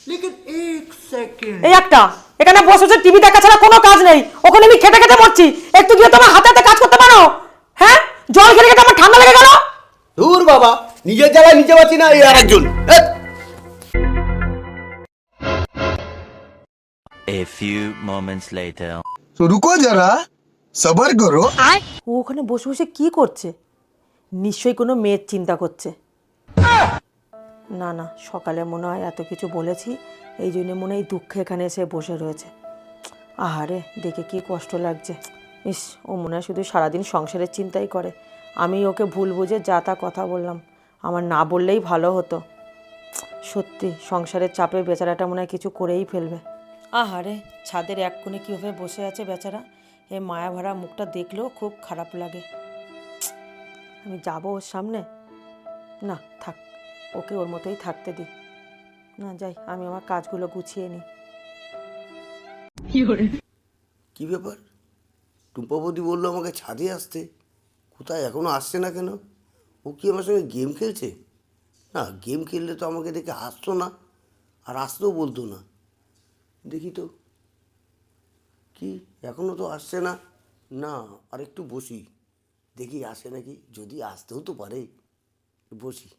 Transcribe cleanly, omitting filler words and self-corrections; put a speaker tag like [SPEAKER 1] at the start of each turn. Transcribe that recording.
[SPEAKER 1] लेकिन एक सेकंड
[SPEAKER 2] এই একটা এখানে বসে বসে টিভি দেখা ছাড়া কোনো কাজ নেই, ওখানে আমি খেটে খেটে মরছি, একটু গিয়ে তোমার হাতে হাতে কাজ করতে পারো? হ্যাঁ, জল খেলে খেতে আমার ঠান্ডা লেগে গেল।
[SPEAKER 1] दूर बाबा নিজের জ্বালায় নিজে বাঁচি না, এই আরেকজন।
[SPEAKER 3] A few moments later.
[SPEAKER 4] तो रुको जरा, सबर करो।
[SPEAKER 2] ও ওখানে বসে বসে কি করছে? নিশ্চয়ই কোনো মেয়ের চিন্তা করছে। না না, সকালে মনে হয় এত কিছু বলেছি, এই জন্য মনে হয় এই দুঃখে এখানে এসে বসে রয়েছে। আহারে, দেখে কি কষ্ট লাগছে। ইস, ও মনে হয় শুধু সারাদিন সংসারের চিন্তাই করে। আমি ওকে ভুল বুঝে যা তা কথা বললাম, আমার না বললেই ভালো হতো। সত্যি সংসারের চাপে বেচারাটা মনে হয় কিছু করেই ফেলবে। আহারে, ছাদের এক কোণে কীভাবে বসে আছে বেচারা, এ মায়া ভরা মুখটা দেখলেও খুব খারাপ লাগে। আমি যাবো ওর সামনে? না থাক, ওকে ওর মতোই থাকতে দিই। না যাই, আমি আমার কাজগুলো গুছিয়ে নিই।
[SPEAKER 1] কি ব্যাপার, টুম্পা বৌদি বললো আমাকে ছাদে আসতে, কোথায় এখনো আসছে না কেন? ও কি আমার সঙ্গে গেম খেলছে? না, গেম খেললে তো আমাকে দেখে আসতো না, আর আসতেও বলতো না। দেখি তো, কি এখনও তো আসছে না। না, আর একটু বসি, দেখি আসে নাকি, যদি আসতেও তো পারে, বসি।